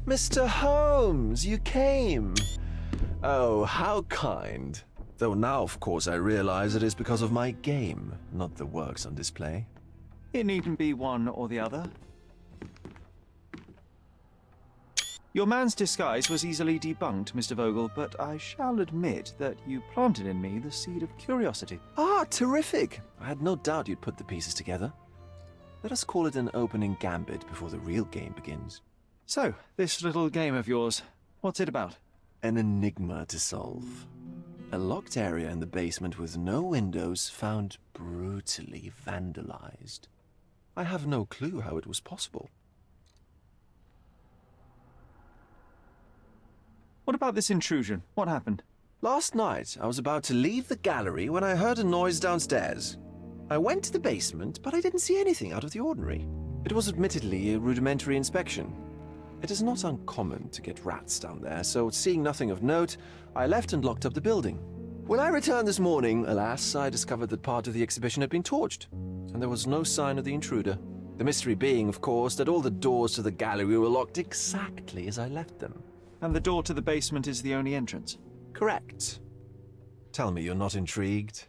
Mr. Holmes, you came. Oh, how kind. Though now, of course, I realize it is because of my game, not the works on display. It needn't be one or the other. Your man's disguise was easily debunked, Mr. Vogel, but I shall admit that you planted in me the seed of curiosity. Ah, terrific! I had no doubt you'd put the pieces together. Let us call it an opening gambit before the real game begins. So, this little game of yours, what's it about? An enigma to solve. A locked area in the basement with no windows found brutally vandalized. I have no clue how it was possible. What about this intrusion? What happened? Last night, I was about to leave the gallery when I heard a noise downstairs. I went to the basement, but I didn't see anything out of the ordinary. It was admittedly a rudimentary inspection. It is not uncommon to get rats down there, so seeing nothing of note, I left and locked up the building. When I returned this morning, alas, I discovered that part of the exhibition had been torched, and there was no sign of the intruder. The mystery being, of course, that all the doors to the gallery were locked exactly as I left them. And the door to the basement is the only entrance? Correct. Tell me you're not intrigued.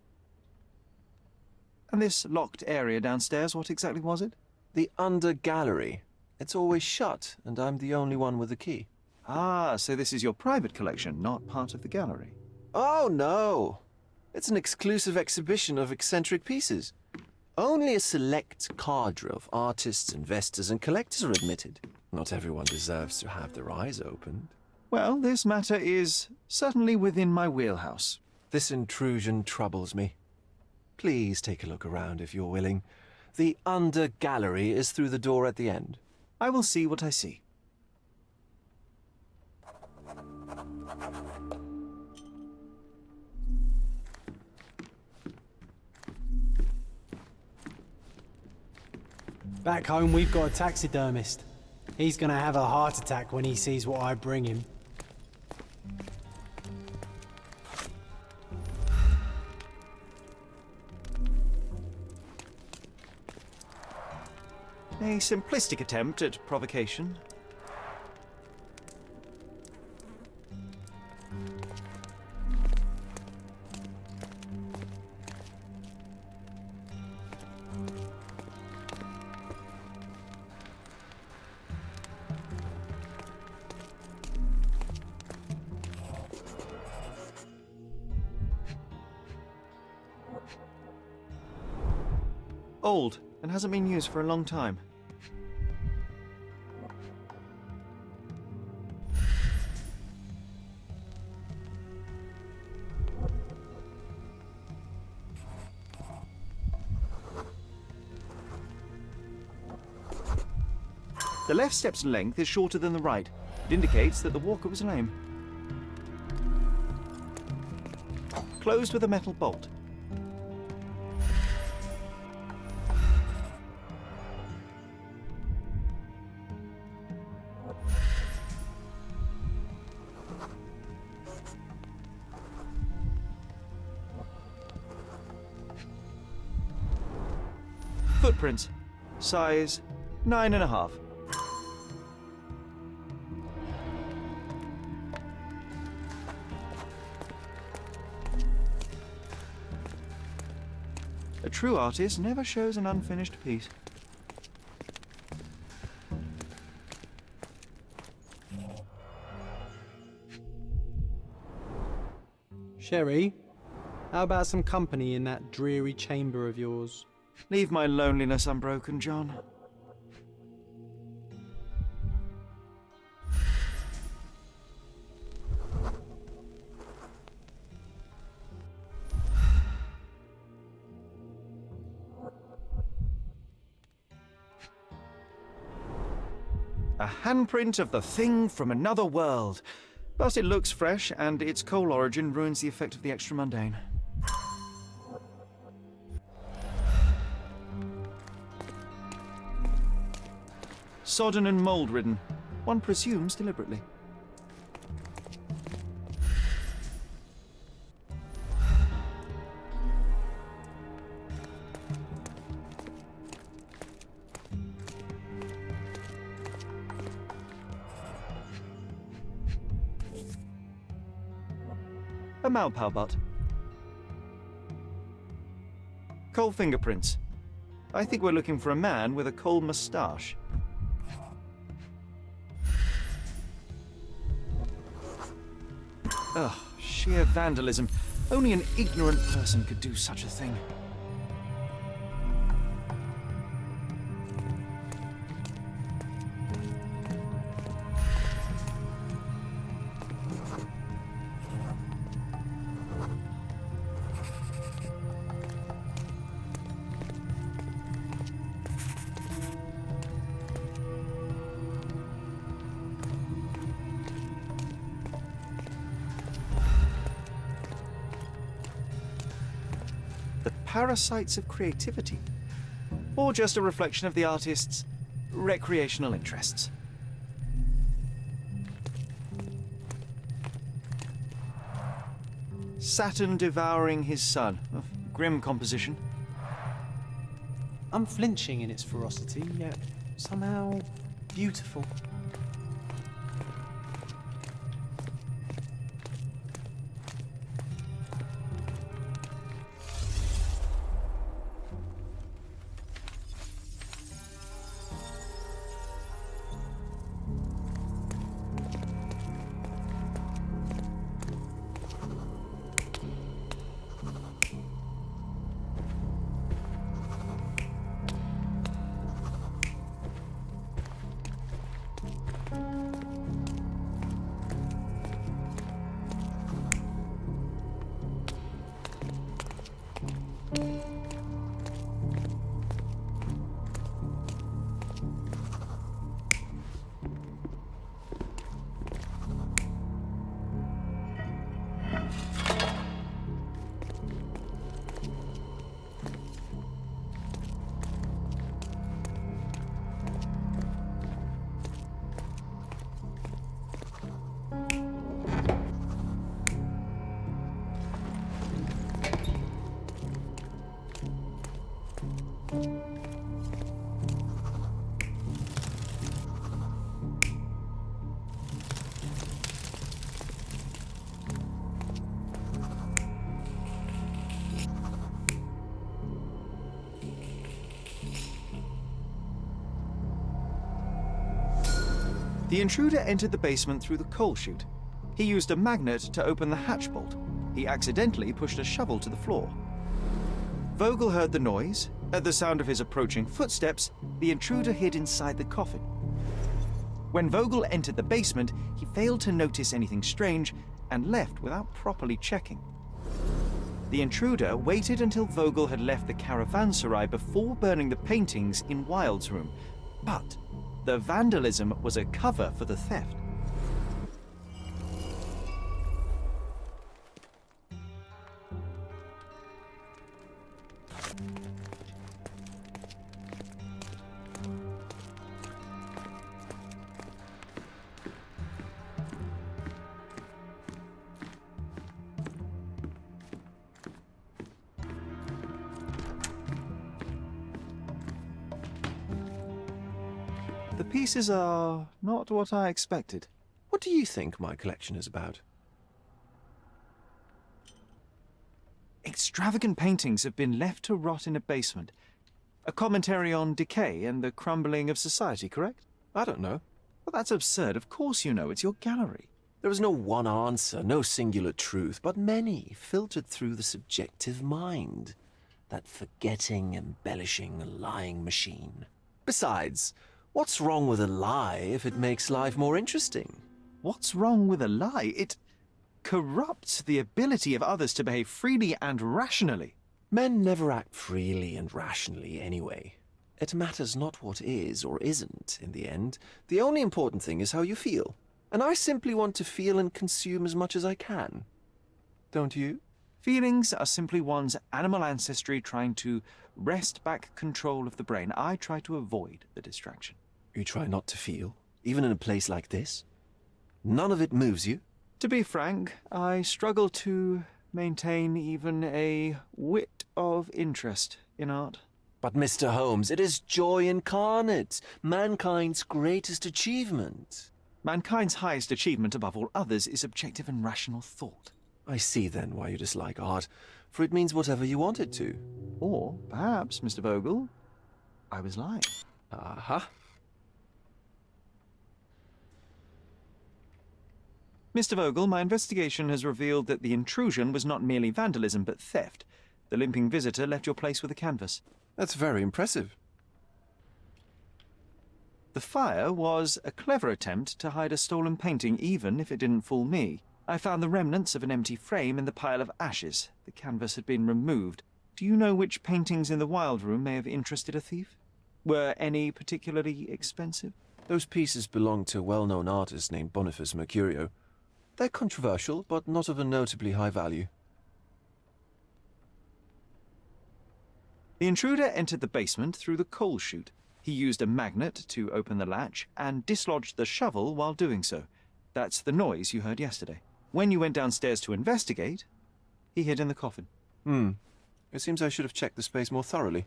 And this locked area downstairs, what exactly was it? The under gallery. It's always shut, and I'm the only one with the key. Ah, so this is your private collection, not part of the gallery. Oh, no. It's an exclusive exhibition of eccentric pieces. Only a select cadre of artists, investors, and collectors are admitted. Not everyone deserves to have their eyes opened. Well, this matter is certainly within my wheelhouse. This intrusion troubles me. Please take a look around if you're willing. The under gallery is through the door at the end. I will see what I see. Back home, we've got a taxidermist. He's gonna have a heart attack when he sees what I bring him. A simplistic attempt at provocation. Old, and hasn't been used for a long time. The left step's length is shorter than the right. It indicates that the walker was lame. Closed with a metal bolt. Footprints. Size 9.5. A true artist never shows an unfinished piece. Sherry, how about some company in that dreary chamber of yours? Leave my loneliness unbroken, John. A handprint of the thing from another world. But it looks fresh, and its coal origin ruins the effect of the extra mundane. Sodden and mold-ridden. One presumes deliberately. A Malpalbot. Coal fingerprints. I think we're looking for a man with a coal moustache. Ugh, sheer vandalism. Only an ignorant person could do such a thing. Parasites of creativity, or just a reflection of the artist's recreational interests. Saturn devouring his sun. A grim composition. Unflinching in its ferocity, yet somehow beautiful. The intruder entered the basement through the coal chute. He used a magnet to open the hatch bolt. He accidentally pushed a shovel to the floor. Vogel heard the noise. At the sound of his approaching footsteps, the intruder hid inside the coffin. When Vogel entered the basement, he failed to notice anything strange and left without properly checking. The intruder waited until Vogel had left the caravanserai before burning the paintings in Wilde's room, but the vandalism was a cover for the theft. The pieces are not what I expected. What do you think my collection is about? Extravagant paintings have been left to rot in a basement. A commentary on decay and the crumbling of society, correct? I don't know. Well, that's absurd. Of course you know. It's your gallery. There is no one answer, no singular truth, but many filtered through the subjective mind. That forgetting, embellishing, lying machine. Besides, what's wrong with a lie if it makes life more interesting? What's wrong with a lie? It corrupts the ability of others to behave freely and rationally. Men never act freely and rationally anyway. It matters not what is or isn't in the end. The only important thing is how you feel. And I simply want to feel and consume as much as I can. Don't you? Feelings are simply one's animal ancestry trying to wrest back control of the brain. I try to avoid the distraction. You try not to feel, even in a place like this? None of it moves you? To be frank, I struggle to maintain even a whit of interest in art. But Mr. Holmes, it is joy incarnate, mankind's greatest achievement. Mankind's highest achievement above all others is objective and rational thought. I see then why you dislike art, for it means whatever you want it to. Or perhaps, Mr. Vogel, I was lying. Uh-huh. Mr. Vogel, my investigation has revealed that the intrusion was not merely vandalism but theft. The limping visitor left your place with a canvas. That's very impressive. The fire was a clever attempt to hide a stolen painting, even if it didn't fool me. I found the remnants of an empty frame in the pile of ashes. The canvas had been removed. Do you know which paintings in the Wild Room may have interested a thief? Were any particularly expensive? Those pieces belong to a well-known artist named Boniface Mercurio. They're controversial, but not of a notably high value. The intruder entered the basement through the coal chute. He used a magnet to open the latch and dislodged the shovel while doing so. That's the noise you heard yesterday. When you went downstairs to investigate, he hid in the coffin. It seems I should have checked the space more thoroughly.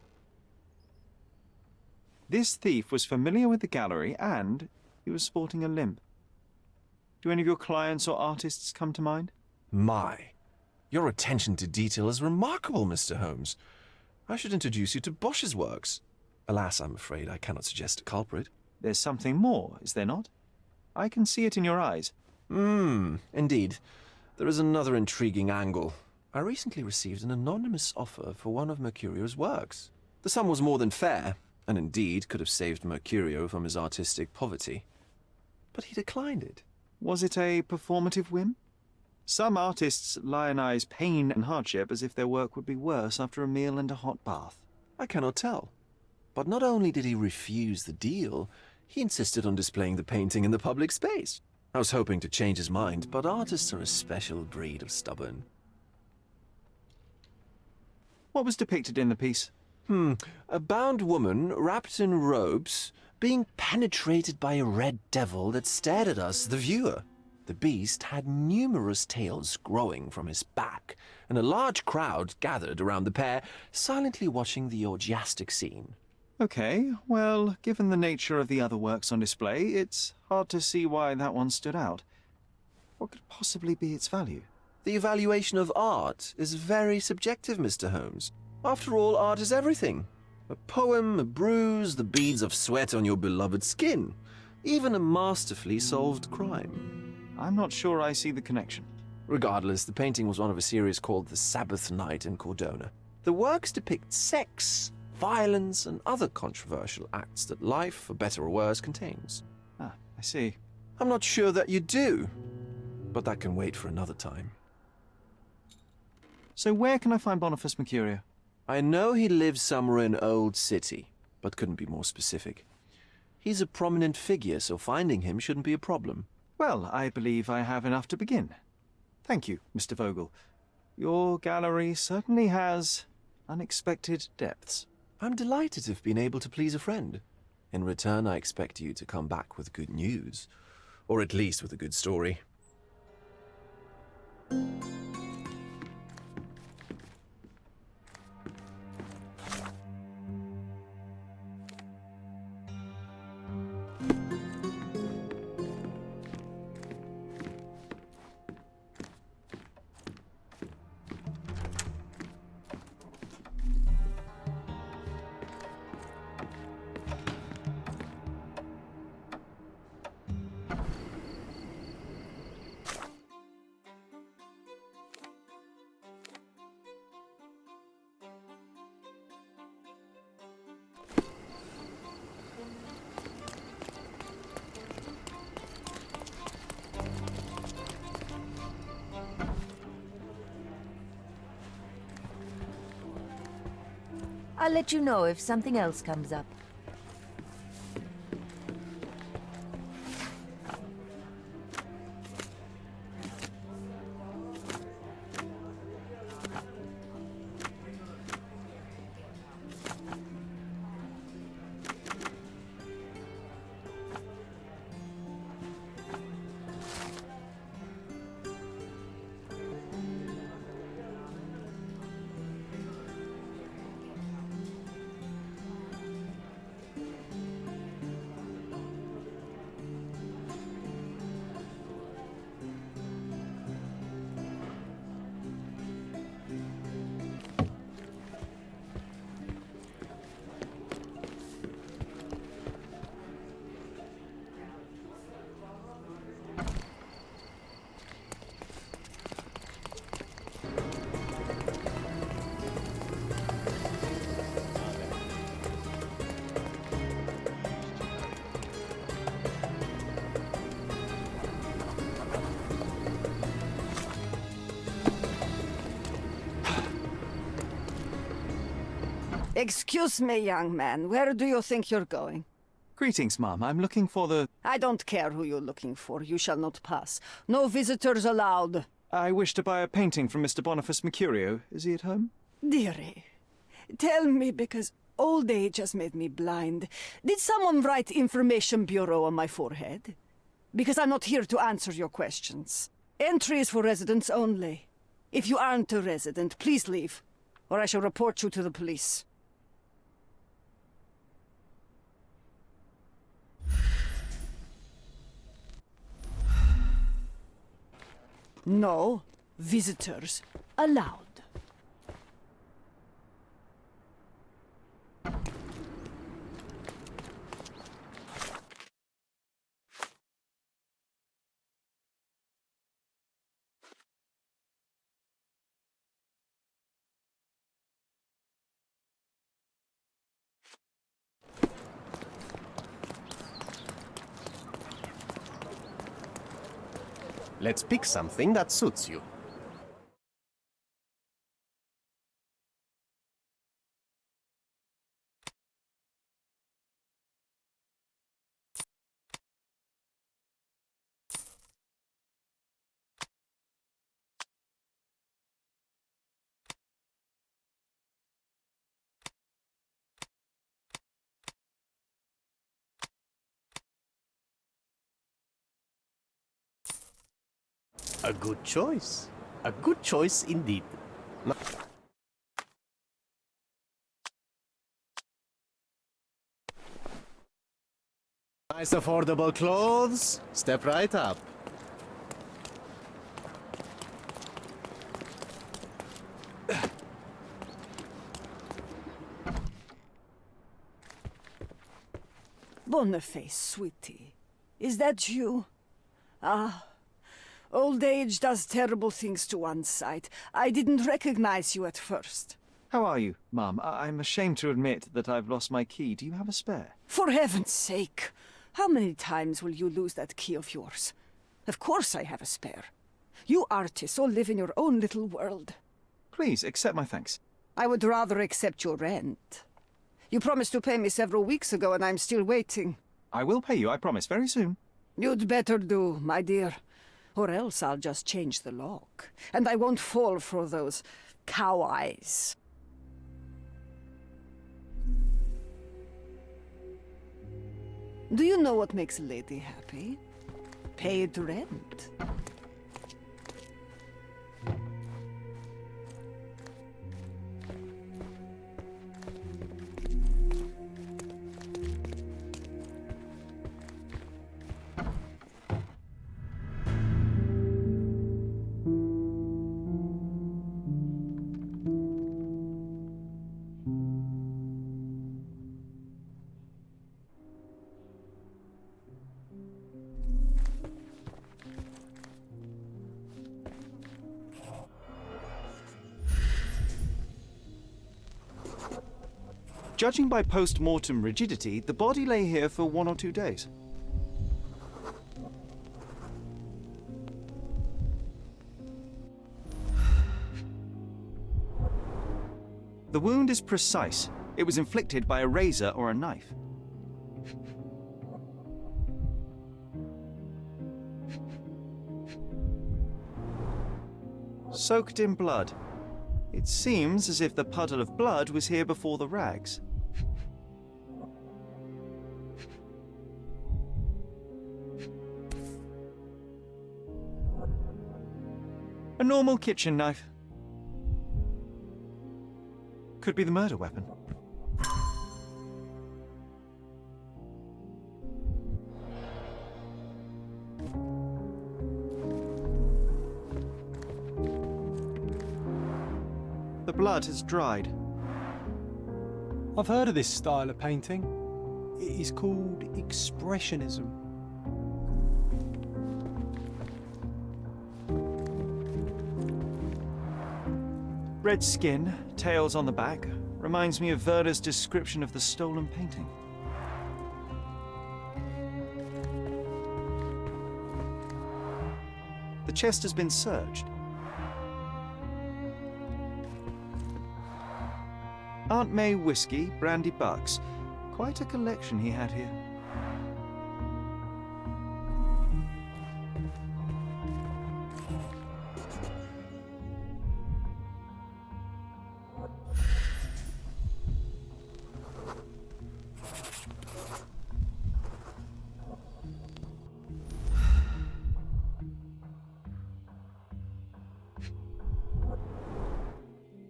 This thief was familiar with the gallery and he was sporting a limp. Do any of your clients or artists come to mind? My, your attention to detail is remarkable, Mr. Holmes. I should introduce you to Bosch's works. Alas, I'm afraid I cannot suggest a culprit. There's something more, is there not? I can see it in your eyes. Indeed. There is another intriguing angle. I recently received an anonymous offer for one of Mercurio's works. The sum was more than fair, and indeed could have saved Mercurio from his artistic poverty. But he declined it. Was it a performative whim? Some artists lionize pain and hardship as if their work would be worse after a meal and a hot bath. I cannot tell. But not only did he refuse the deal, he insisted on displaying the painting in the public space. I was hoping to change his mind, but artists are a special breed of stubborn. What was depicted in the piece? A bound woman, wrapped in robes, being penetrated by a red devil that stared at us, the viewer. The beast had numerous tails growing from his back, and a large crowd gathered around the pair, silently watching the orgiastic scene. Okay, well, given the nature of the other works on display, it's hard to see why that one stood out. What could possibly be its value? The evaluation of art is very subjective, Mr. Holmes. After all, art is everything. A poem, a bruise, the beads of sweat on your beloved skin. Even a masterfully solved crime. I'm not sure I see the connection. Regardless, the painting was one of a series called The Sabbath Night in Cordona. The works depict sex, violence, and other controversial acts that life, for better or worse, contains. Ah, I see. I'm not sure that you do, but that can wait for another time. So where can I find Boniface Mercurio? I know he lives somewhere in Old City, but couldn't be more specific. He's a prominent figure, so finding him shouldn't be a problem. Well, I believe I have enough to begin. Thank you, Mr. Vogel. Your gallery certainly has unexpected depths. I'm delighted to have been able to please a friend. In return, I expect you to come back with good news. Or at least with a good story. I'll let you know if something else comes up. Excuse me, young man. Where do you think you're going? Greetings, Mum. I'm looking for the... I don't care who you're looking for. You shall not pass. No visitors allowed. I wish to buy a painting from Mr. Boniface Mercurio. Is he at home? Dearie, tell me, because old age has made me blind. Did someone write Information Bureau on my forehead? Because I'm not here to answer your questions. Entry is for residents only. If you aren't a resident, please leave, or I shall report you to the police. No visitors allowed. Let's pick something that suits you. A good choice. A good choice indeed. Nice affordable clothes. Step right up. Boniface, sweetie. Is that you? Ah. Old age does terrible things to one's sight. I didn't recognize you at first. How are you, Mum? I'm ashamed to admit that I've lost my key. Do you have a spare? For heaven's sake! How many times will you lose that key of yours? Of course I have a spare. You artists all live in your own little world. Please, accept my thanks. I would rather accept your rent. You promised to pay me several weeks ago and I'm still waiting. I will pay you, I promise, very soon. You'd better do, my dear. Or else I'll just change the lock. And I won't fall for those cow eyes. Do you know what makes a lady happy? Paid rent. Judging by post-mortem rigidity, the body lay here for 1 or 2 days. The wound is precise. It was inflicted by a razor or a knife. Soaked in blood. It seems as if the puddle of blood was here before the rags. A normal kitchen knife. Could be the murder weapon. The blood has dried. I've heard of this style of painting. It is called Expressionism. Red skin, tails on the back, reminds me of Werder's description of the stolen painting. The chest has been searched. Aunt May whiskey, brandy bucks. Quite a collection he had here.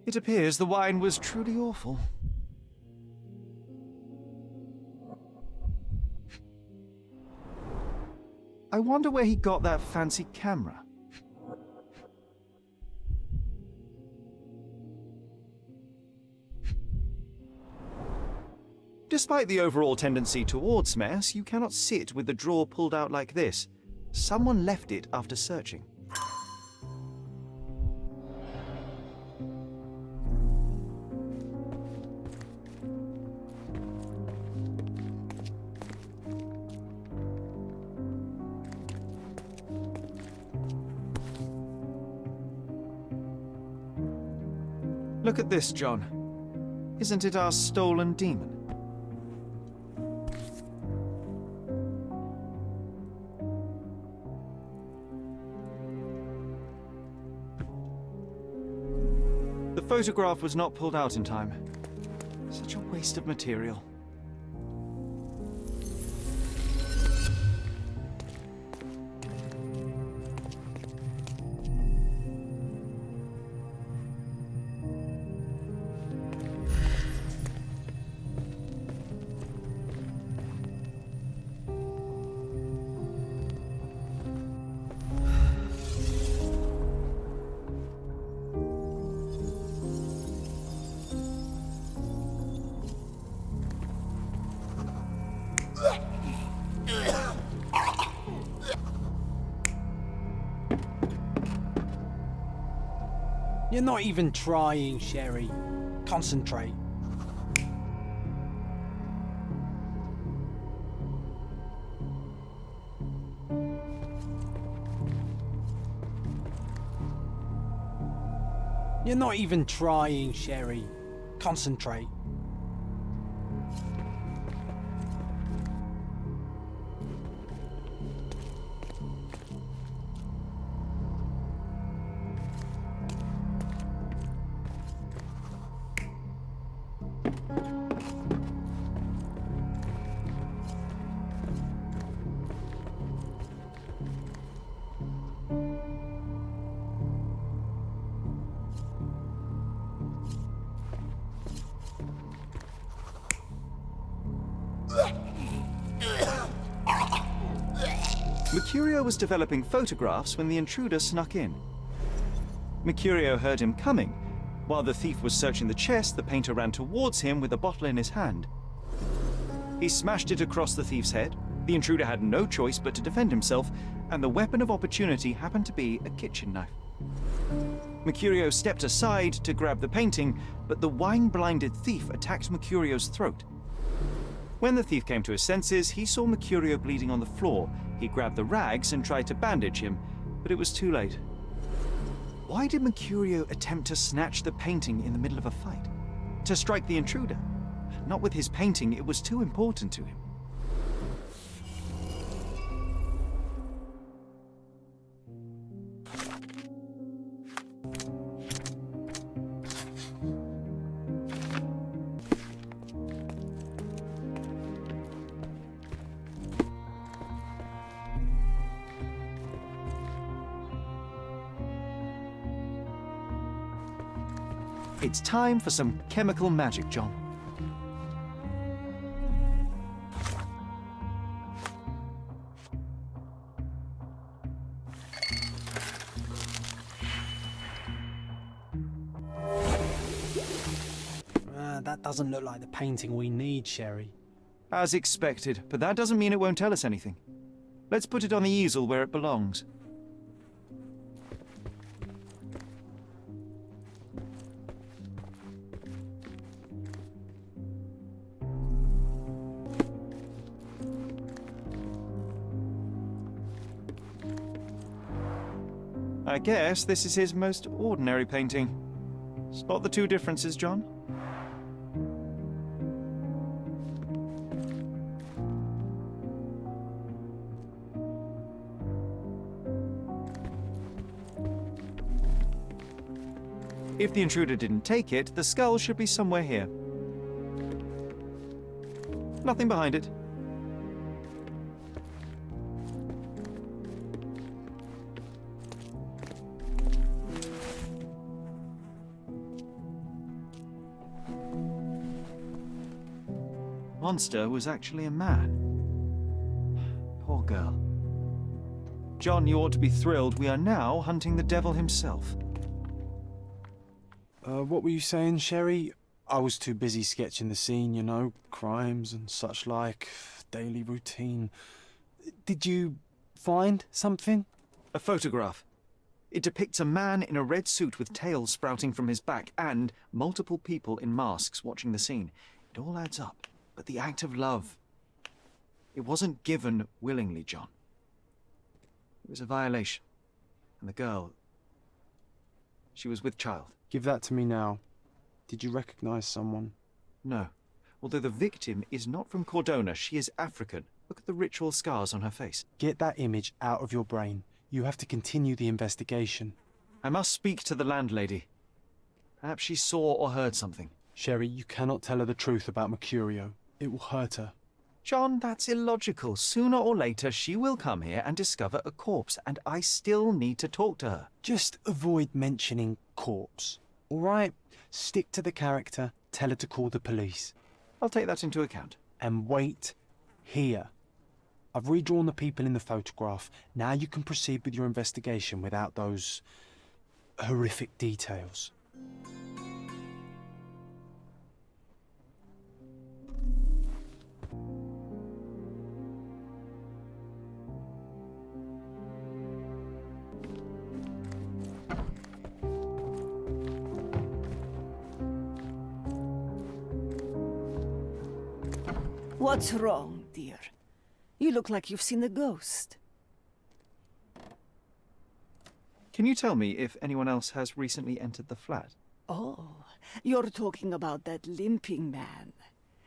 It appears the wine was truly awful. I wonder where he got that fancy camera. Despite the overall tendency towards mess, you cannot sit with the drawer pulled out like this. Someone left it after searching. Look at this, John. Isn't it our stolen demon? The photograph was not pulled out in time. Such a waste of material. You're not even trying, Sherry. Concentrate. You're not even trying, Sherry. Concentrate. Mercurio was developing photographs when the intruder snuck in. Mercurio heard him coming. While the thief was searching the chest, the painter ran towards him with a bottle in his hand. He smashed it across the thief's head. The intruder had no choice but to defend himself, and the weapon of opportunity happened to be a kitchen knife. Mercurio stepped aside to grab the painting, but the wine-blinded thief attacked Mercurio's throat. When the thief came to his senses, he saw Mercurio bleeding on the floor. He grabbed the rags and tried to bandage him, but it was too late. Why did Mercurio attempt to snatch the painting in the middle of a fight? To strike the intruder? Not with his painting, it was too important to him. It's time for some chemical magic, John. That doesn't look like the painting we need, Sherry. As expected, but that doesn't mean it won't tell us anything. Let's put it on the easel where it belongs. I guess this is his most ordinary painting. Spot the two differences, John? If the intruder didn't take it, the skull should be somewhere here. Nothing behind it. Monster was actually a man. Poor girl. John, you ought to be thrilled. We are now hunting the devil himself. What were you saying, Sherry? I was too busy sketching the scene, you know, crimes and such like, daily routine. Did you find something? A photograph. It depicts a man in a red suit with tails sprouting from his back and multiple people in masks watching the scene. It all adds up. But the act of love, it wasn't given willingly, John. It was a violation. And the girl, she was with child. Give that to me now. Did you recognize someone? No. Although the victim is not from Cordona, she is African. Look at the ritual scars on her face. Get that image out of your brain. You have to continue the investigation. I must speak to the landlady. Perhaps she saw or heard something. Sherry, you cannot tell her the truth about Mercurio. It will hurt her. John, that's illogical. Sooner or later, she will come here and discover a corpse, and I still need to talk to her. Just avoid mentioning corpse, all right? Stick to the character, tell her to call the police. I'll take that into account. And wait here. I've redrawn the people in the photograph. Now you can proceed with your investigation without those horrific details. What's wrong, dear? You look like you've seen a ghost. Can you tell me if anyone else has recently entered the flat? Oh, you're talking about that limping man.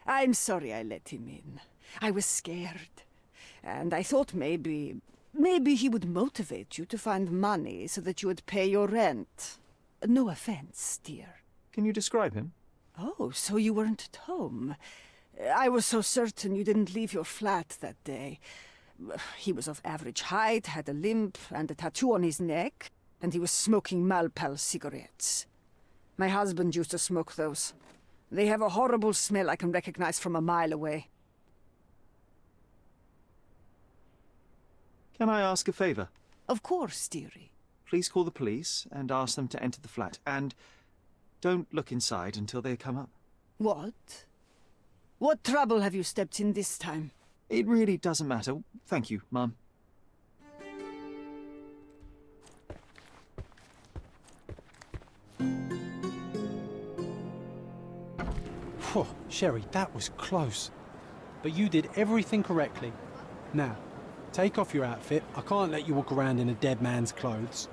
I'm sorry I let him in. I was scared. And I thought maybe he would motivate you to find money so that you would pay your rent. No offense, dear. Can you describe him? Oh, so you weren't at home. I was so certain you didn't leave your flat that day. He was of average height, had a limp and a tattoo on his neck, and he was smoking Malpal cigarettes. My husband used to smoke those. They have a horrible smell I can recognize from a mile away. Can I ask a favor? Of course, dearie. Please call the police and ask them to enter the flat, and don't look inside until they come up. What? What trouble have you stepped in this time? It really doesn't matter. Thank you, Mum. Phew, Sherry, that was close. But you did everything correctly. Now, take off your outfit. I can't let you walk around in a dead man's clothes.